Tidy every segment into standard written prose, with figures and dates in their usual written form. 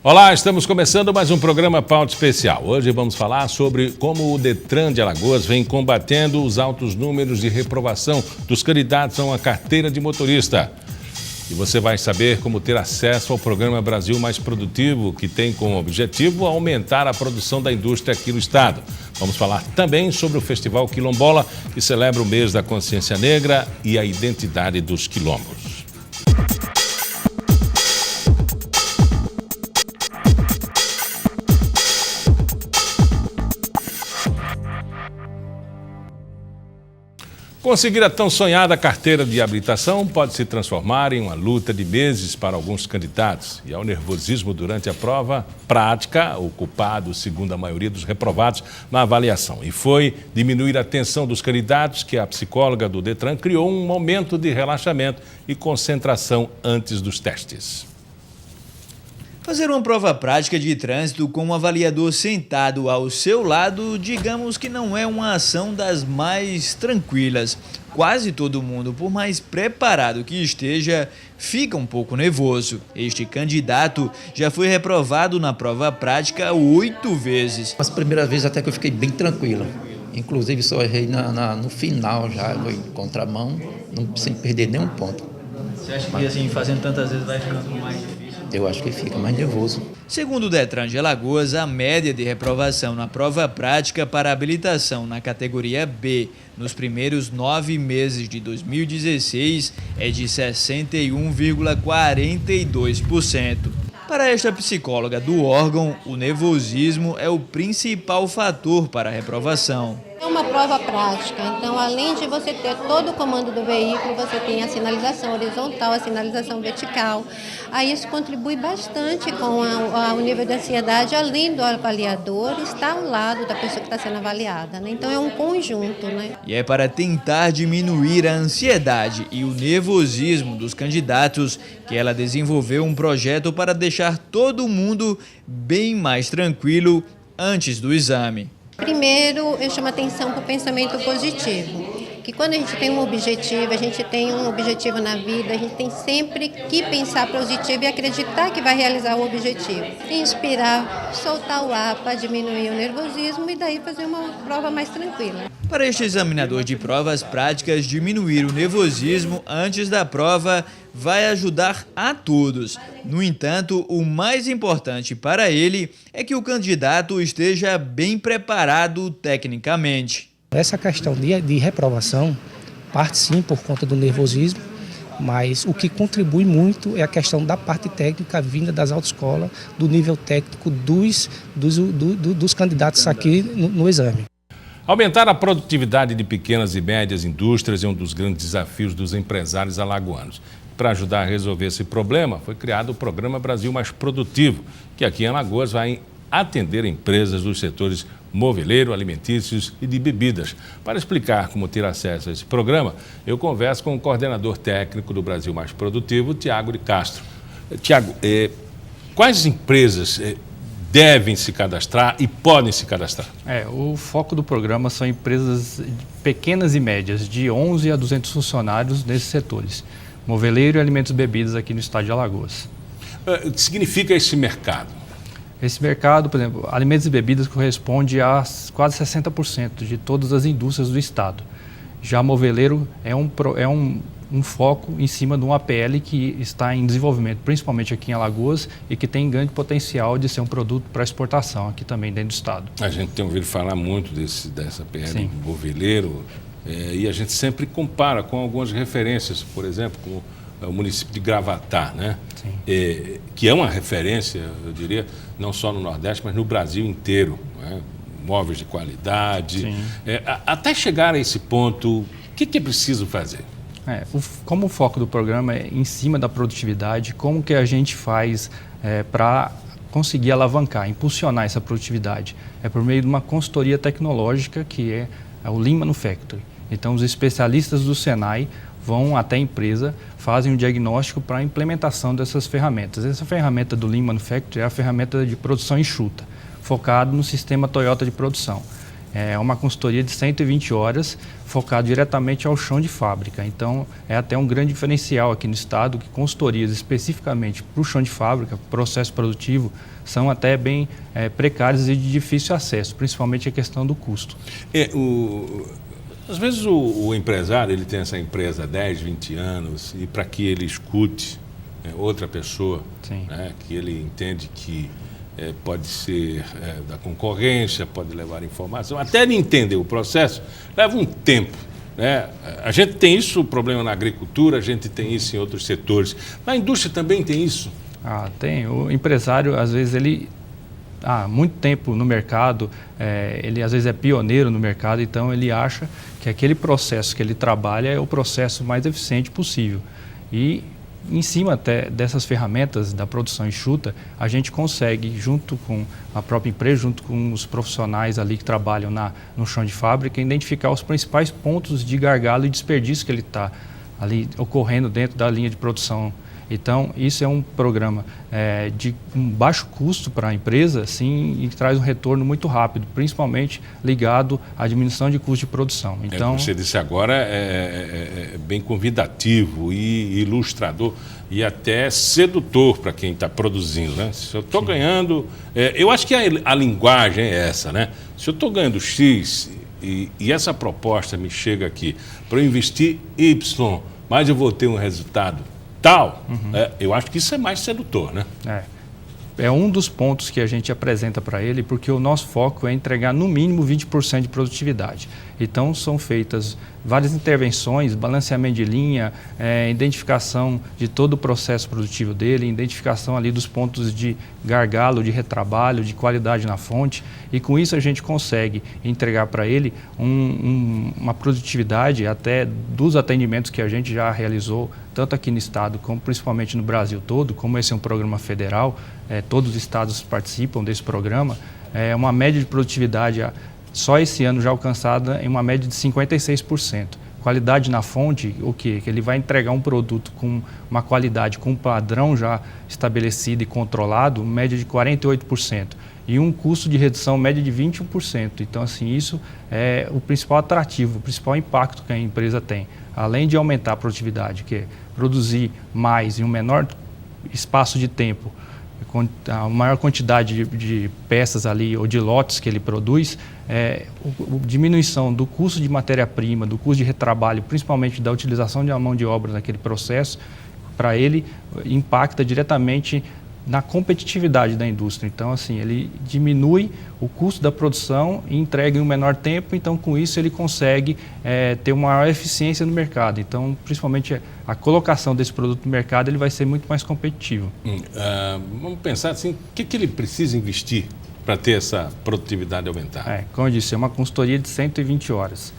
Olá, estamos começando mais um programa Pauta Especial. Hoje vamos falar sobre como o Detran de Alagoas vem combatendo os altos números de reprovação dos candidatos a uma carteira de motorista. E você vai saber como ter acesso ao programa Brasil Mais Produtivo, que tem como objetivo aumentar a produção da indústria aqui no estado. Vamos falar também sobre o Festival Quilombola, que celebra o mês da consciência negra e a identidade dos quilombos. Conseguir a tão sonhada carteira de habilitação pode se transformar em uma luta de meses para alguns candidatos. E ao nervosismo durante a prova prática, o culpado, segundo a maioria dos reprovados na avaliação. E foi diminuir a tensão dos candidatos que a psicóloga do Detran criou um momento de relaxamento e concentração antes dos testes. Fazer uma prova prática de trânsito com um avaliador sentado ao seu lado, digamos que não é uma ação das mais tranquilas. Quase todo mundo, por mais preparado que esteja, fica um pouco nervoso. Este candidato já foi reprovado na prova prática 8 vezes. As primeiras vezes até que eu fiquei bem tranquilo. Inclusive só errei no final já, foi em contramão, sem perder nenhum ponto. Você acha que assim, fazendo tantas vezes vai ficando mais difícil? Eu acho que fica mais nervoso. Segundo o Detran de Alagoas, a média de reprovação na prova prática para habilitação na categoria B nos primeiros 9 meses de 2016 é de 61,42%. Para esta psicóloga do órgão, o nervosismo é o principal fator para a reprovação. É uma prova prática, então além de você ter todo o comando do veículo, você tem a sinalização horizontal, a sinalização vertical. Aí isso contribui bastante com o nível de ansiedade, além do avaliador estar ao lado da pessoa que está sendo avaliada, né? Então é um conjunto, né? E é para tentar diminuir a ansiedade e o nervosismo dos candidatos que ela desenvolveu um projeto para deixar todo mundo bem mais tranquilo antes do exame. Primeiro, eu chamo atenção para o pensamento positivo, que quando a gente tem um objetivo, a gente tem um objetivo na vida, a gente tem sempre que pensar positivo e acreditar que vai realizar o objetivo. Inspirar, soltar o ar para diminuir o nervosismo e daí fazer uma prova mais tranquila. Para este examinador de provas práticas, diminuir o nervosismo antes da prova vai ajudar a todos. No entanto, o mais importante para ele é que o candidato esteja bem preparado tecnicamente. Essa questão de reprovação parte sim por conta do nervosismo, mas o que contribui muito é a questão da parte técnica vinda das autoescolas, do nível técnico dos candidatos aqui no exame. Aumentar a produtividade de pequenas e médias indústrias é um dos grandes desafios dos empresários alagoanos. Para ajudar a resolver esse problema, foi criado o programa Brasil Mais Produtivo, que aqui em Alagoas vai atender empresas dos setores moveleiro, alimentícios e de bebidas. Para explicar como ter acesso a esse programa, eu converso com o coordenador técnico do Brasil Mais Produtivo, Tiago de Castro. Tiago, quais empresas devem se cadastrar e podem se cadastrar? O foco do programa são empresas pequenas e médias, de 11 a 200 funcionários nesses setores. Moveleiro e alimentos e bebidas aqui no estado de Alagoas. O que significa esse mercado? Esse mercado, por exemplo, alimentos e bebidas corresponde a quase 60% de todas as indústrias do estado. Já moveleiro é um foco em cima de um APL que está em desenvolvimento, principalmente aqui em Alagoas, e que tem grande potencial de ser um produto para exportação aqui também dentro do estado. A gente tem ouvido falar muito dessa APL moveleiro, e a gente sempre compara com algumas referências, por exemplo, como o município de Gravatá, né? Que é uma referência, eu diria, não só no Nordeste, mas no Brasil inteiro, né? Móveis de qualidade. Até chegar a esse ponto, o que é preciso fazer? Como o foco do programa é em cima da produtividade, como que a gente faz para conseguir alavancar, impulsionar essa produtividade? É por meio de uma consultoria tecnológica que é o Lean Manufacturing. Então, os especialistas do Senai vão até a empresa, fazem um diagnóstico para a implementação dessas ferramentas. Essa ferramenta do Lean Manufacturing é a ferramenta de produção enxuta, focado no sistema Toyota de produção. É uma consultoria de 120 horas, focado diretamente ao chão de fábrica. Então, é até um grande diferencial aqui no estado que consultorias especificamente para o chão de fábrica, processo produtivo, são até bem precárias e de difícil acesso, principalmente a questão do custo. Às vezes o empresário ele tem essa empresa há 10, 20 anos e para que ele escute outra pessoa, né, que ele entende que pode ser da concorrência, pode levar informação, até ele entender o processo, leva um tempo. Né? A gente tem isso, o problema na agricultura, a gente tem isso em outros setores. Na indústria também tem isso? Tem. O empresário, às vezes, ele há muito tempo no mercado, ele às vezes é pioneiro no mercado, então ele acha que aquele processo que ele trabalha é o processo mais eficiente possível. E em cima até dessas ferramentas da produção enxuta, a gente consegue, junto com a própria empresa, junto com os profissionais ali que trabalham no chão de fábrica, identificar os principais pontos de gargalo e desperdício que ele está ali ocorrendo dentro da linha de produção. Então, isso é um programa de um baixo custo para a empresa, sim, e traz um retorno muito rápido, principalmente ligado à diminuição de custo de produção. Então, você disse agora, é bem convidativo e ilustrador e até sedutor para quem está produzindo, né? Se eu estou ganhando... eu acho que a linguagem é essa, né? Se eu estou ganhando X e essa proposta me chega aqui para eu investir Y, mas eu vou ter um resultado tal, eu acho que isso é mais sedutor, né? É um dos pontos que a gente apresenta para ele, porque o nosso foco é entregar no mínimo 20% de produtividade. Então, são feitas várias intervenções, balanceamento de linha, identificação de todo o processo produtivo dele, identificação ali dos pontos de gargalo, de retrabalho, de qualidade na fonte, e com isso a gente consegue entregar para ele uma produtividade até dos atendimentos que a gente já realizou, tanto aqui no estado como principalmente no Brasil todo, como esse é um programa federal, todos os estados participam desse programa, uma média de produtividade só esse ano já alcançada em uma média de 56%. Qualidade na fonte, o quê? Que ele vai entregar um produto com uma qualidade, com um padrão já estabelecido e controlado, média de 48%. E um custo de redução média de 21%. Então, assim, isso é o principal atrativo, o principal impacto que a empresa tem. Além de aumentar a produtividade, que é produzir mais em um menor espaço de tempo, a maior quantidade de peças ali ou de lotes que ele produz, a diminuição do custo de matéria-prima, do custo de retrabalho, principalmente da utilização de uma mão de obra naquele processo, para ele impacta diretamente na competitividade da indústria. Então, assim, ele diminui o custo da produção e entrega em um menor tempo, então, com isso, ele consegue ter uma maior eficiência no mercado. Então, principalmente, a colocação desse produto no mercado, ele vai ser muito mais competitivo. Vamos pensar assim, o que ele precisa investir para ter essa produtividade aumentar? Como eu disse, é uma consultoria de 120 horas.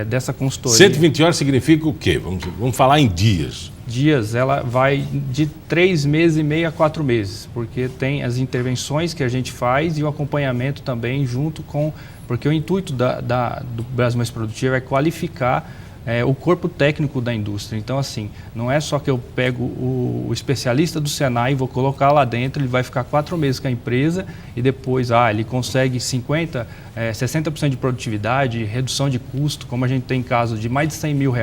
Dessa consultoria... 120 horas significa o quê? Vamos falar em dias. Dias, ela vai de 3 meses e meio a 4 meses, porque tem as intervenções que a gente faz e o acompanhamento também junto com... Porque o intuito do Brasil Mais Produtivo é qualificar o corpo técnico da indústria. Então, assim, não é só que eu pego o especialista do Senai e vou colocar lá dentro, ele vai ficar 4 meses com a empresa e depois, ele consegue 50%, 60% de produtividade, redução de custo, como a gente tem casos de mais de R$100 mil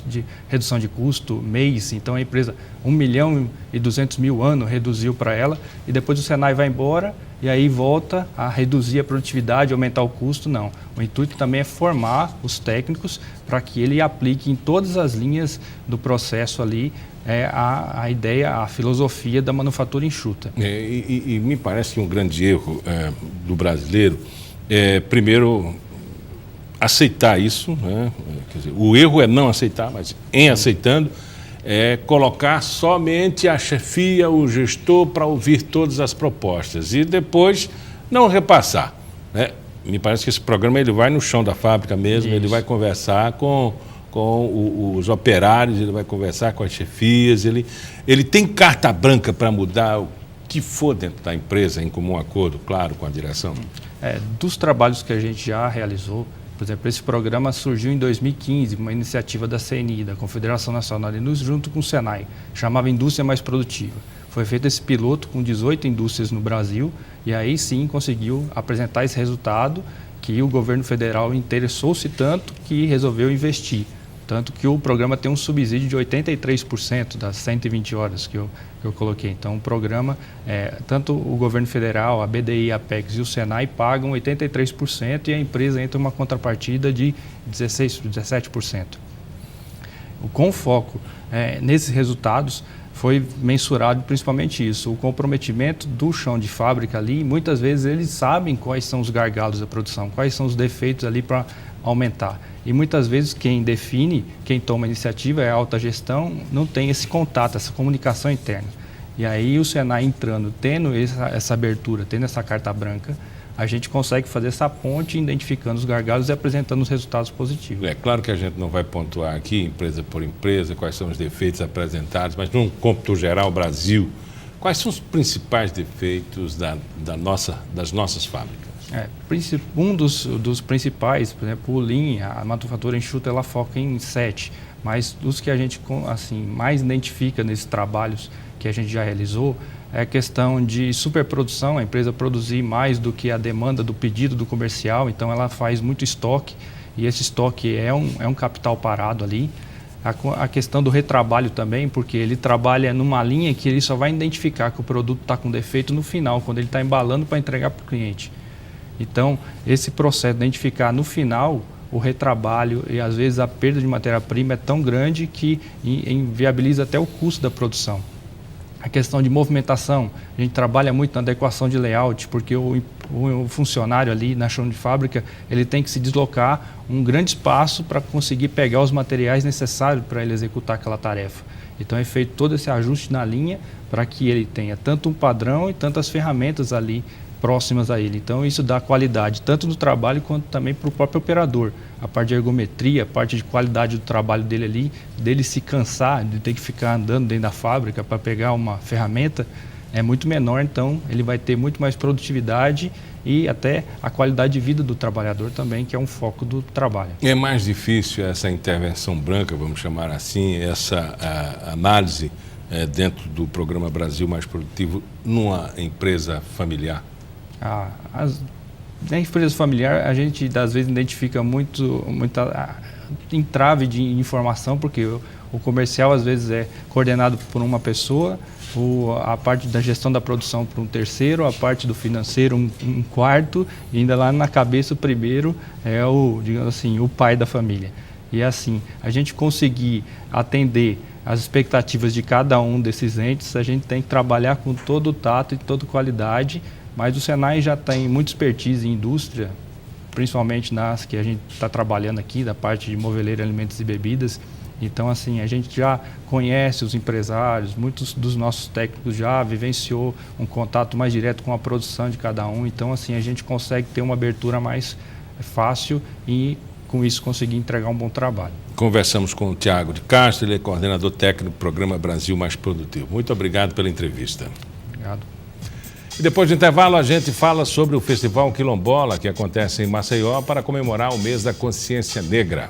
de redução de custo mês. Então, a empresa, 1.200.000 ano reduziu para ela e depois o Senai vai embora e aí volta a reduzir a produtividade, aumentar o custo, não. O intuito também é formar os técnicos para que ele aplique em todas as linhas do processo ali a ideia, a filosofia da manufatura enxuta. E me parece que um grande erro do brasileiro primeiro, aceitar isso, né? Quer dizer, o erro é não aceitar, mas em aceitando, colocar somente a chefia, o gestor, para ouvir todas as propostas e depois não repassar, né? Me parece que esse programa ele vai no chão da fábrica mesmo, isso. Ele vai conversar com os operários, ele vai conversar com as chefias, ele tem carta branca para mudar o que for dentro da empresa, em comum acordo, claro, com a direção. Dos trabalhos que a gente já realizou, por exemplo, esse programa surgiu em 2015, uma iniciativa da CNI, da Confederação Nacional da Indústria, junto com o Senai, chamava Indústria Mais Produtiva. Foi feito esse piloto com 18 indústrias no Brasil e aí sim conseguiu apresentar esse resultado que o governo federal interessou-se tanto que resolveu investir. Tanto que o programa tem um subsídio de 83% das 120 horas que eu coloquei. Então, o programa, tanto o governo federal, a BDI, a Apex e o Senai pagam 83% e a empresa entra uma contrapartida de 17%. Com foco nesses resultados, foi mensurado principalmente isso, o comprometimento do chão de fábrica ali. Muitas vezes eles sabem quais são os gargalos da produção, quais são os defeitos ali para aumentar. E muitas vezes quem define, quem toma a iniciativa é a alta gestão, não tem esse contato, essa comunicação interna. E aí o Senai entrando, tendo essa abertura, tendo essa carta branca, a gente consegue fazer essa ponte, identificando os gargalos e apresentando os resultados positivos. É claro que a gente não vai pontuar aqui, empresa por empresa, quais são os defeitos apresentados, mas num cômputo geral, Brasil, quais são os principais defeitos das nossas fábricas? Um dos principais, por exemplo, o Lean, a manufatura enxuta, ela foca em 7, mas os que a gente assim, mais identifica nesses trabalhos que a gente já realizou é a questão de superprodução, a empresa produzir mais do que a demanda do pedido do comercial, então ela faz muito estoque e esse estoque é um capital parado ali. A questão do retrabalho também, porque ele trabalha numa linha que ele só vai identificar que o produto está com defeito no final, quando ele está embalando para entregar para o cliente. Então, esse processo de identificar no final o retrabalho e às vezes a perda de matéria-prima é tão grande que inviabiliza até o custo da produção. A questão de movimentação, a gente trabalha muito na adequação de layout, porque o funcionário ali na chão de fábrica, ele tem que se deslocar um grande espaço para conseguir pegar os materiais necessários para ele executar aquela tarefa. Então é feito todo esse ajuste na linha para que ele tenha tanto um padrão e tantas ferramentas ali próximas a ele. Então isso dá qualidade tanto do trabalho quanto também para o próprio operador. A parte de ergometria, a parte de qualidade do trabalho dele ali, dele se cansar, de ter que ficar andando dentro da fábrica para pegar uma ferramenta, é muito menor, então ele vai ter muito mais produtividade e até a qualidade de vida do trabalhador também, que é um foco do trabalho. É mais difícil essa intervenção branca, vamos chamar assim, essa análise dentro do programa Brasil Mais Produtivo numa empresa familiar? Na empresa familiar, a gente às vezes identifica muita entrave de informação, porque o comercial às vezes é coordenado por uma pessoa, a parte da gestão da produção por um terceiro, a parte do financeiro um quarto, e ainda lá na cabeça o primeiro é digamos assim, o pai da família. E assim, a gente conseguir atender as expectativas de cada um desses entes, a gente tem que trabalhar com todo o tato e toda qualidade. Mas o Senai já tem muita expertise em indústria, principalmente nas que a gente está trabalhando aqui, da parte de moveleiro, alimentos e bebidas. Então, assim, a gente já conhece os empresários, muitos dos nossos técnicos já vivenciou um contato mais direto com a produção de cada um. Então, assim, a gente consegue ter uma abertura mais fácil e, com isso, conseguir entregar um bom trabalho. Conversamos com o Thiago de Castro, ele é coordenador técnico do Programa Brasil Mais Produtivo. Muito obrigado pela entrevista. Obrigado. E depois do intervalo, a gente fala sobre o Festival Quilombola, que acontece em Maceió para comemorar o mês da consciência negra.